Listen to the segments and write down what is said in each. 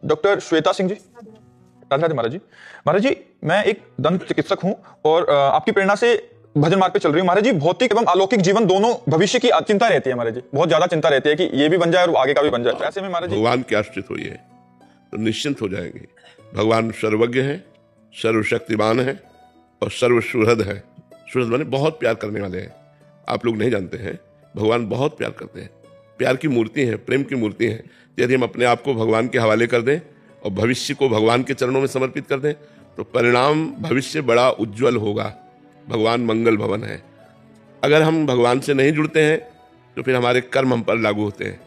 Doctor Shweta Singh ji. Radhe Radhe महाराज जी। महाराज जी, मैं एक दंत चिकित्सक हूं और आपकी प्रेरणा से भजन मार्ग पे चल रही हूँ। महाराज जी, भौतिक एवं अलौकिक जीवन दोनों भविष्य की चिंता रहती है। महाराज जी, बहुत ज्यादा चिंता रहती है कि ये भी बन जाए और आगे का भी बन जाए। ऐसे में महाराज जी, भगवान के आश्रित होइए तो निश्चिंत हो जाएंगे। भगवान सर्वज्ञ है, सर्वशक्तिमान है और सर्वसुहृद है। सुहृद माने बहुत प्यार करने वाले हैं। आप लोग नहीं जानते हैं, भगवान बहुत प्यार करते हैं। प्यार की मूर्ति है, प्रेम की मूर्ति है। यदि हम अपने आप को भगवान के हवाले कर दें और भविष्य को भगवान के चरणों में समर्पित कर दें तो परिणाम भविष्य बड़ा उज्जवल होगा। भगवान मंगल भवन है। अगर हम भगवान से नहीं जुड़ते हैं तो फिर हमारे कर्म हम पर लागू होते हैं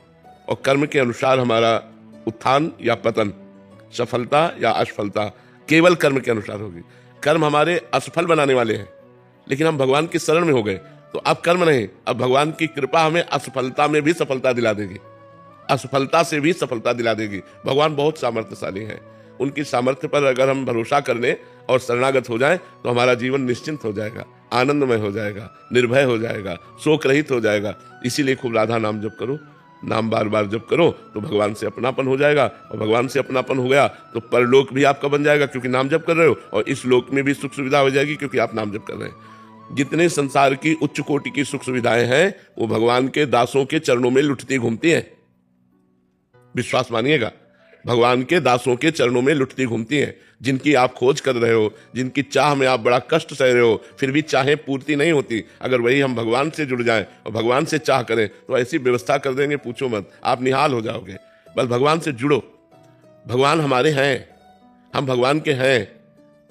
और कर्म के अनुसार हमारा उत्थान या पतन, सफलता या असफलता केवल कर्म के अनुसार होगी। कर्म हमारे असफल बनाने वाले हैं, लेकिन हम भगवान की शरण में हो गए तो अब कर्म नहीं, अब भगवान की कृपा हमें असफलता में भी सफलता दिला देगी, असफलता से भी सफलता दिला देगी। भगवान बहुत सामर्थ्यशाली है। उनकी सामर्थ्य पर अगर हम भरोसा कर लें और शरणागत हो जाएं तो हमारा जीवन निश्चिंत हो जाएगा, आनंदमय हो जाएगा, निर्भय हो जाएगा, शोक रहित हो जाएगा। इसीलिए खूब राधा नाम जप करो। नाम बार बार जप करो तो भगवान से अपनापन हो जाएगा और भगवान से अपनापन हो गया तो परलोक भी आपका बन जाएगा क्योंकि नाम जप कर रहे हो, और इस लोक में भी सुख सुविधा हो जाएगी क्योंकि आप नाम जप कर रहे हैं। जितने संसार की उच्च कोटि की सुख सुविधाएं हैं वो भगवान के दासों के चरणों में लुटती घूमती हैं। विश्वास मानिएगा, भगवान के दासों के चरणों में लुटती घूमती हैं। जिनकी आप खोज कर रहे हो, जिनकी चाह में आप बड़ा कष्ट सह रहे हो, फिर भी चाहें पूर्ति नहीं होती। अगर वही हम भगवान से जुड़ जाएं और भगवान से चाह करें तो ऐसी व्यवस्था कर देंगे, पूछो मत, आप निहाल हो जाओगे। बस भगवान से जुड़ो। भगवान हमारे हैं, हम भगवान के हैं,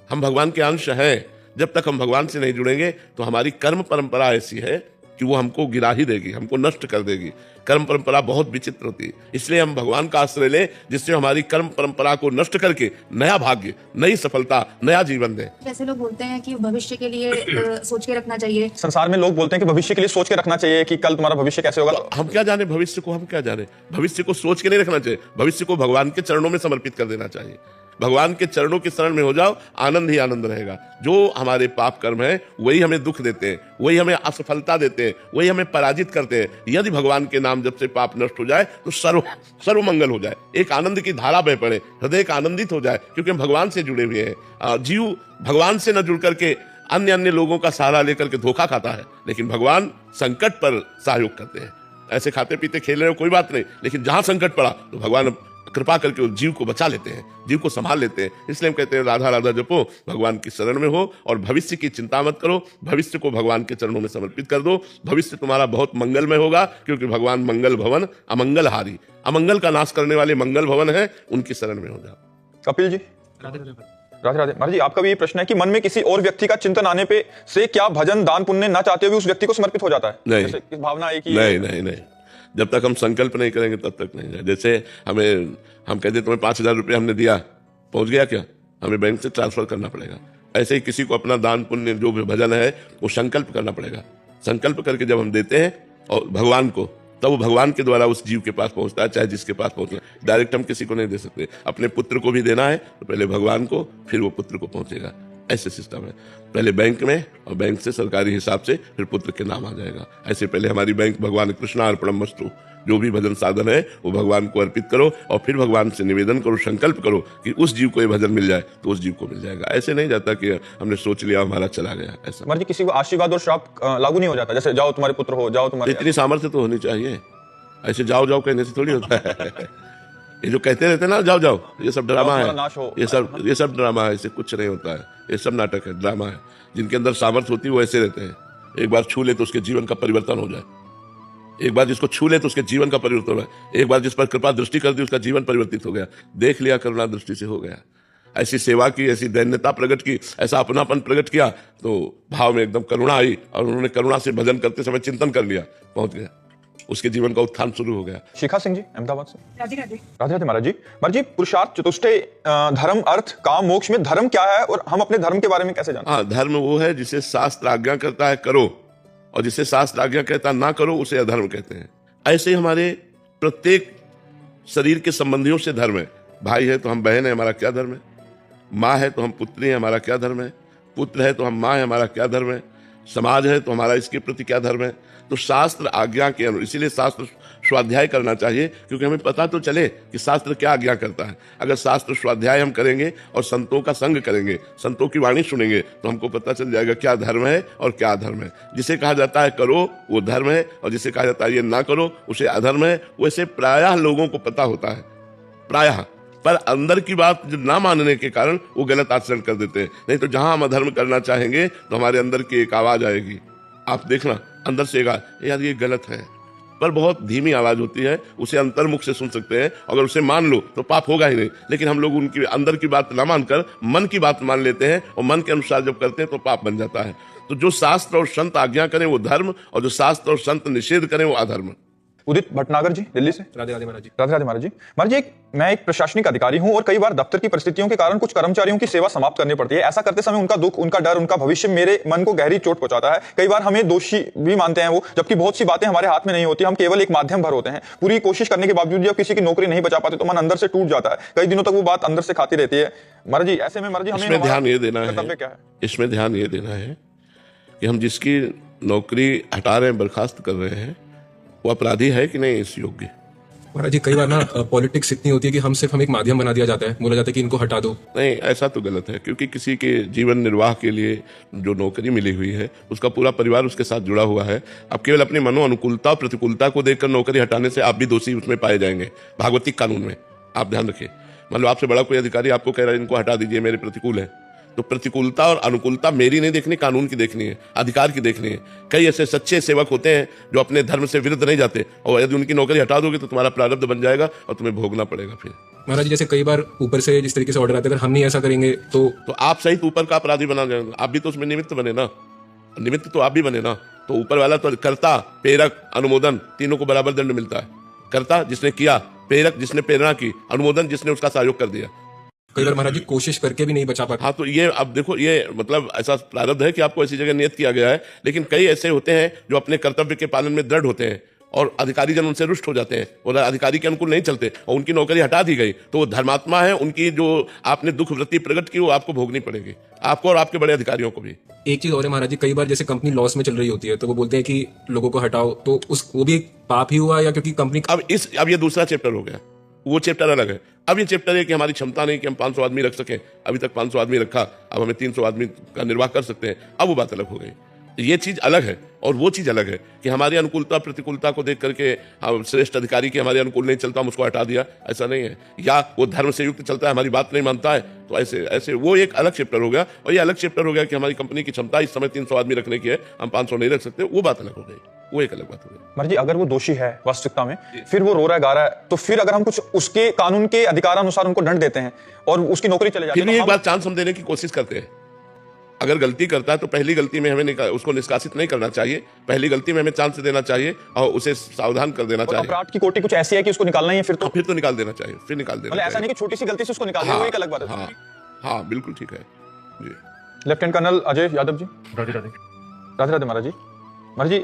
हम भगवान के अंश हैं। जब तक हम भगवान से नहीं जुड़ेंगे तो हमारी कर्म परंपरा ऐसी है कि वो हमको गिरा ही देगी, हमको नष्ट कर देगी। कर्म परंपरा बहुत विचित्र होती है, इसलिए हम भगवान का आश्रय लें जिससे हमारी कर्म परंपरा को नष्ट करके नया भाग्य, नई सफलता, नया जीवन दें। जैसे लोग बोलते हैं कि भविष्य के लिए सोच के रखना चाहिए। संसार में लोग बोलते हैं कि भविष्य के लिए सोच के रखना चाहिए कि कल तुम्हारा भविष्य कैसे होगा। तो हम क्या जाने भविष्य को, हम क्या जाने। भविष्य को सोच के नहीं रखना चाहिए, भविष्य को भगवान के चरणों में समर्पित कर देना चाहिए। भगवान के चरणों की शरण में हो जाओ, आनंद ही आनंद रहेगा। जो हमारे पाप कर्म है वही हमें दुख देते हैं, वही हमें असफलता देते हैं, वही हमें पराजित करते हैं। यदि भगवान के नाम जब से पाप नष्ट हो जाए तो सर्व मंगल हो जाए, एक आनंद की धारा बह पड़े, हृदय का आनंदित हो जाए, क्योंकि हम भगवान से जुड़े हुए हैं। जीव भगवान से न जुड़ करके अन्य लोगों का सहारा लेकर के धोखा खाता है, लेकिन भगवान संकट पर सहयोग करते हैं। ऐसे खाते पीते खेल रहे हो कोई बात नहीं, लेकिन जहां संकट पड़ा तो भगवान कृपा करके उस जीव को बचा लेते हैं, जीव को संभाल लेते हैं। इसलिए हम कहते हैं राधा राधा जपो, भगवान की शरण में हो और भविष्य की चिंता मत करो। भविष्य को भगवान के चरणों में समर्पित कर दो। भविष्य तुम्हारा बहुत मंगलमय होगा क्योंकि भगवान मंगल भवन अमंगल हारी, अमंगल का नाश करने वाले मंगल भवन है, उनकी शरण में हो जाओ। कपिल जी। राधे राधे। महाराज जी, आपका भी ये प्रश्न है कि मन में किसी और व्यक्ति का चिंतन आने पे से क्या भजन दान पुण्य ना चाहते हुए उस व्यक्ति को समर्पित हो जाता है? नहीं, जैसे भावना है कि नहीं, जब तक हम संकल्प नहीं करेंगे तब तक नहीं। जैसे हम कहते तुम्हें 5,000 रुपये हमने दिया, पहुंच गया क्या, हमें बैंक से ट्रांसफर करना पड़ेगा। ऐसे ही किसी को अपना दान पुण्य जो भी भजन है वो संकल्प करना पड़ेगा। संकल्प करके जब हम देते हैं और भगवान को, तब वो भगवान के द्वारा उस जीव के पास पहुंचता है, चाहे जिसके पास पहुंचना। डायरेक्ट हम किसी को नहीं दे सकते। अपने पुत्र को भी देना है तो पहले भगवान को, फिर वो पुत्र को पहुंचेगा। ऐसे सिस्टम है, पहले बैंक में और बैंक से सरकारी हिसाब से फिर पुत्र के नाम आ जाएगा। ऐसे पहले हमारी बैंक भगवान कृष्णार्पणमस्तु, जो भी भजन साधन है वो भगवान को अर्पित करो और फिर भगवान से निवेदन करो, संकल्प करो कि उस जीव को ये भजन मिल जाए तो उस जीव को मिल जाएगा। ऐसे नहीं जाता कि हमने सोच लिया हमारा चला गया। ऐसा महाराज जी, किसी को आशीर्वाद और श्राप लागू नहीं हो जाता, जैसे जाओ तुम्हारे पुत्र हो, जाओ तुम्हारे। इतनी सामर्थ्य तो होनी चाहिए, ऐसे जाओ जाओ कहने से थोड़ी होता है। ये जो कहते रहते हैं ना जाओ जाओ, ये सब ड्रामा है, ये सब ड्रामा है, इससे कुछ नहीं होता है। ये सब नाटक है, ड्रामा है। जिनके अंदर सामर्थ्य होती है वो ऐसे रहते हैं। एक बार छू ले तो उसके जीवन का परिवर्तन हो जाए, एक बार जिसको छू ले तो उसके जीवन का परिवर्तन हो जाए, एक बार जिस पर कृपा दृष्टि कर दी उसका जीवन परिवर्तित हो गया। देख लिया, करुणा दृष्टि से हो गया। ऐसी सेवा की, ऐसी दैन्यता प्रकट की, ऐसा अपनापन प्रकट किया तो भाव में एकदम करुणा आई और उन्होंने करुणा से भजन करते समय चिंतन कर लिया, पहुंच गया, उसके जीवन का उत्थान शुरू हो गया। शिखा सिंह जी, अहमदाबाद से। राधे राधे। राधे राधे महाराज जी। महाराज जी, पुरुषार्थ चतुष्टय धर्म अर्थ काम मोक्ष में धर्म क्या है और हम अपने धर्म के बारे में कैसे जानें? हाँ, धर्म वो है जिसे शास्त्र आज्ञा करता है करो, और जिसे शास्त्र आज्ञा कहता ना करो उसे अधर्म कहते हैं। ऐसे ही हमारे प्रत्येक शरीर के संबंधियों से धर्म है। भाई है तो हम बहन है, हमारा क्या धर्म है। माँ है तो हम पुत्री है, हमारा क्या धर्म है। पुत्र है तो हम माँ है, हमारा क्या धर्म है। समाज है तो हमारा इसके प्रति क्या धर्म है। तो शास्त्र आज्ञा के अनुसार, इसीलिए शास्त्र स्वाध्याय करना चाहिए, क्योंकि हमें पता तो चले कि शास्त्र क्या आज्ञा करता है। अगर शास्त्र स्वाध्याय हम करेंगे और संतों का संग करेंगे, संतों की वाणी सुनेंगे, तो हमको पता चल जाएगा क्या धर्म है और क्या अधर्म है। जिसे कहा जाता है करो वो धर्म है, और जिसे कहा जाता है ये ना करो उसे अधर्म है। वैसे प्रायः लोगों को पता होता है, प्रायः, पर अंदर की बात जो ना मानने के कारण वो गलत आचरण कर देते हैं। नहीं तो जहां हम अधर्म करना चाहेंगे तो हमारे अंदर की एक आवाज आएगी, आप देखना अंदर से यार ये गलत है, पर बहुत धीमी आवाज होती है, उसे अंतर्मुख से सुन सकते हैं। अगर उसे मान लो तो पाप होगा ही नहीं, लेकिन हम लोग उनकी अंदर की बात ना मानकर मन की बात मान लेते हैं, और मन के अनुसार जब करते हैं तो पाप बन जाता है। तो जो शास्त्र और संत आज्ञा करें वो धर्म, और जो शास्त्र और संत निषेध करें वो अधर्म। उदित भटनागर जी, दिल्ली से। राधे राधे महाराज जी। राधे राधे महाराज जी। महाराज जी, मैं एक प्रशासनिक अधिकारी हूं और कई बार दफ्तर की परिस्थितियों के कारण कुछ कर्मचारियों की सेवा समाप्त करनी पड़ती है। ऐसा करते समय उनका दुख, उनका डर, उनका भविष्य मेरे मन को गहरी चोट पहुंचाता है। कई बार हमें दोषी भी मानते हैं वो, जबकि बहुत सी बातें हमारे हाथ में नहीं होती, हम केवल एक माध्यम भर होते हैं। पूरी कोशिश करने के बावजूद जब किसी की नौकरी नहीं बचा पाते तो मन अंदर से टूट जाता है, कई दिनों तक वो बात अंदर से खाती रहती है। महाराज जी, ऐसे में महाराज जी इसमें ध्यान ये देना कर्तव्य क्या है? इसमें ध्यान ये देना है कि हम जिसकी नौकरी हटा रहे हैं, बर्खास्त कर रहे हैं, वो अपराधी है कि नहीं इस योग्य। महाराज जी, कई बार ना पॉलिटिक्स इतनी होती है कि हम एक माध्यम बना दिया जाता है, बोला जाता है कि इनको हटा दो। नहीं, ऐसा तो गलत है, क्योंकि किसी के जीवन निर्वाह के लिए जो नौकरी मिली हुई है उसका पूरा परिवार उसके साथ जुड़ा हुआ है। आप केवल अपनी मनो अनुकूलता और प्रतिकूलता को देखकर नौकरी हटाने से आप भी दोषी उसमें पाए जाएंगे। भागवतिक कानून में आप ध्यान रखिए, मान लो आपसे बड़ा कोई अधिकारी आपको कह रहा है इनको हटा दीजिए, मेरे प्रतिकूल है, तो प्रतिकूलता और अनुकूलता मेरी नहीं देखनी, कानून की देखनी है, अधिकार की देखनी है। कई ऐसे सच्चे सेवक होते हैं जो अपने धर्म से विरुद्ध नहीं जाते, और यदि उनकी नौकरी हटा दोगे तो तुम्हारा प्रारब्ध बन जाएगा और तुम्हें भोगना पड़ेगा। फिर महाराज जी, जैसे कई बार ऊपर से जिस तरीके से ऑर्डर आते हैं, अगर हम नहीं ऐसा करेंगे तो आप सहित ऊपर का अपराधी बना जाएंगे। आप भी तो उसमें निमित्त बने ना, निमित्त तो आप भी बने ना। तो ऊपर वाला तो कर्ता, प्रेरक, अनुमोदन तीनों को बराबर दंड मिलता है। कर्ता जिसने किया, प्रेरक जिसने प्रेरणा की, अनुमोदन जिसने उसका सहयोग कर दिया। कई बार महाराज जी कोशिश करके भी नहीं बचा पाते। हाँ, तो ये अब देखो, ये मतलब ऐसा प्रारब्ध है कि आपको ऐसी जगह नियत किया गया है, लेकिन कई ऐसे होते हैं जो अपने कर्तव्य के पालन में दृढ़ होते हैं और अधिकारी जन उनसे रुष्ट हो जाते हैं और अधिकारी के अनुकूल नहीं चलते और उनकी नौकरी हटा दी गई, तो वो धर्मात्मा है, उनकी जो आपने दुख वृत्ति प्रकट की वो आपको भोगनी पड़ेगी, आपको और आपके बड़े अधिकारियों को भी। एक चीज और है महाराज जी, कई बार जैसे कंपनी लॉस में चल रही होती है तो वो बोलते हैं कि लोगों को हटाओ, तो वो भी एक पाप ही हुआ, या क्योंकि कंपनी अब ये दूसरा चैप्टर हो गया, वो चैप्टर अलग है। अब ये चैप्टर है कि हमारी क्षमता नहीं कि हम 500 आदमी रख सकें, अभी तक 500 आदमी रखा, अब हमें 300 आदमी का निर्वाह कर सकते हैं, अब वो बात अलग हो गई। ये चीज अलग है और वो चीज अलग है कि हमारी अनुकूलता प्रतिकूलता को देख करके हम श्रेष्ठ अधिकारी के हमारे अनुकूल नहीं चलता, हम उसको हटा दिया, ऐसा नहीं है। या वो धर्म से युक्त चलता है, हमारी बात नहीं मानता है, तो ऐसे वो एक अलग चैप्टर हो गया। और ये अलग चैप्टर हो गया कि हमारी कंपनी की क्षमता इस समय 300 आदमी रखने की है, हम 500 नहीं रख सकते, वो बात अलग हो गई, वो एक अलग बात हो गई। महाराज जी, अगर वो दोषी है वास्तविकता में, फिर वो रो रहा है, गा रहा है, तो फिर अगर हम कुछ उसके कानून के अधिकारानुसार उनको दंड देते हैं और उसकी नौकरी चले जाती है, फिर भी तो एक बार चांस हम देने की कोशिश करते हैं। अगर गलती करता है तो पहली गलती में हमें उसको निष्कासित नहीं करना चाहिए, पहली गलती में हमें चांस देना चाहिए और उसे सावधान कर देना चाहिए। अपराध की कोटि कुछ ऐसी है कि उसको निकालना ही है, फिर तो निकाल देना चाहिए, फिर निकाल देना चाहिए। ऐसा नहीं कि छोटी सी गलती से उसको निकाल दें, वो एक अलग बात है। हाँ, बिल्कुल ठीक है जी। Lieutenant colonel Ajay Yadav ji. राधे राधे। राधे राधे महाराज जी। महाराज जी,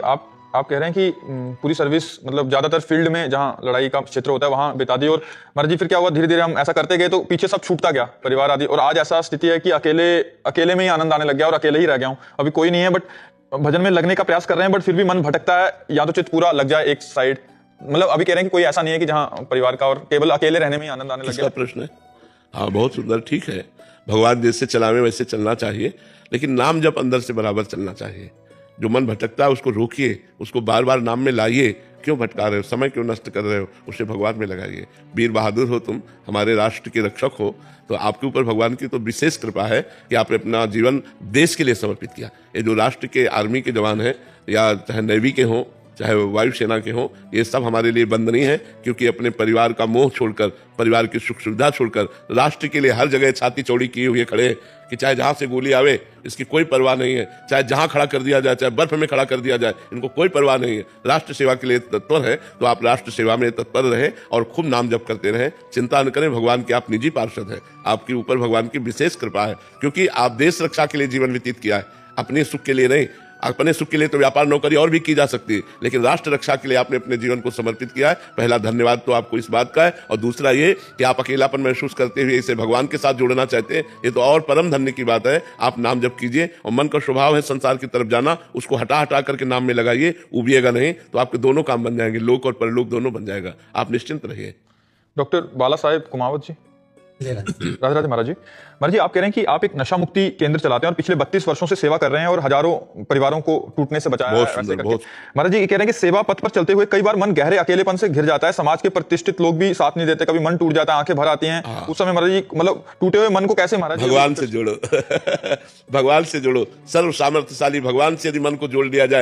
आप कह रहे हैं कि पूरी सर्विस मतलब ज्यादातर फील्ड में जहां लड़ाई का क्षेत्र होता है वहां बिता दी, और महाराज जी फिर क्या हुआ, धीरे धीरे हम ऐसा करते गए तो पीछे सब छूटता गया, परिवार आदि, और आज ऐसा स्थिति है कि अकेले में ही आनंद आने लग गया और अकेले ही रह गया हूं। अभी कोई नहीं है, बट भजन में लगने का प्रयास कर रहे हैं, बट फिर भी मन भटकता है, या तो चित्त पूरा लग जाए एक साइड। मतलब अभी कह रहे हैं कि कोई ऐसा नहीं है कि जहाँ परिवार का और केवल अकेले रहने में ही आनंद आने लग गया। प्रश्न है, हाँ, बहुत सुंदर, ठीक है। भगवान जैसे चलावे वैसे चलना चाहिए, लेकिन नाम जप अंदर से बराबर चलना चाहिए। जो मन भटकता है उसको रोकिए, उसको बार बार नाम में लाइए। क्यों भटका रहे हो, समय क्यों नष्ट कर रहे हो, उसे भगवान में लगाइए। वीर बहादुर हो तुम, हमारे राष्ट्र के रक्षक हो, तो आपके ऊपर भगवान की तो विशेष कृपा है कि आपने अपना जीवन देश के लिए समर्पित किया। ये जो राष्ट्र के आर्मी के जवान हैं, या चाहे नेवी के हों, चाहे वायुसेना के हों, ये सब हमारे लिए बंदनीय है, क्योंकि अपने परिवार का मोह छोड़कर, परिवार की सुख सुविधा छोड़कर राष्ट्र के लिए हर जगह छाती चौड़ी किए हुए खड़े हैं कि चाहे जहां से गोली आवे इसकी कोई परवाह नहीं है, चाहे जहां खड़ा कर दिया जाए, चाहे बर्फ में खड़ा कर दिया जाए, इनको कोई परवाह नहीं है। राष्ट्र सेवा के लिए तत्पर है, तो आप राष्ट्र सेवा में तत्पर रहे और खूब नाम जप करते रहें। चिंता न करें, भगवान के आप निजी पार्षद हैं, आपके ऊपर भगवान की विशेष कृपा है, क्योंकि आप देश रक्षा के लिए जीवन व्यतीत किया है, अपने सुख के लिए नहीं। अपने सुख के लिए तो व्यापार नौकरी और भी की जा सकती है, लेकिन राष्ट्र रक्षा के लिए आपने अपने जीवन को समर्पित किया है। पहला धन्यवाद तो आपको इस बात का है, और दूसरा ये कि आप अकेलापन महसूस करते हुए इसे भगवान के साथ जोड़ना चाहते हैं, ये तो और परम धन्य की बात है। आप नाम जप कीजिए, और मन का स्वभाव है संसार की तरफ जाना, उसको हटा हटा करके नाम में लगाइए, उबिएगा नहीं, तो आपके दोनों काम बन जाएंगे, लोक और परलोक दोनों बन जाएगा। आप निश्चिंत रहिए। डॉक्टर बाला साहेब कुमावत जी, राधे राधे महाराज जी। महाराज जी, आप कह रहे हैं कि आप एक नशा मुक्ति केंद्र चलाते हैं और पिछले 32 वर्षों से सेवा कर रहे हैं और हजारों परिवारों को टूटने से बचाया बहुत है, सुंदर, ऐसे करके। बहुत। महाराज जी ये कह रहे हैं कि सेवा पथ पर चलते हुए कई बार मन गहरे अकेलेपन से घिर जाता है, समाज के प्रतिष्ठित लोग भी साथ नहीं देते, कभी मन टूट जाता है, आंखें भर आती हैं। उस समय महाराज जी मतलब टूटे हुए मन को कैसे महाराज जी भगवान से जोड़ो भगवान से जोड़ो। सर्व सामर्थ्यशाली भगवान से यदि मन को जोड़ लिया जाए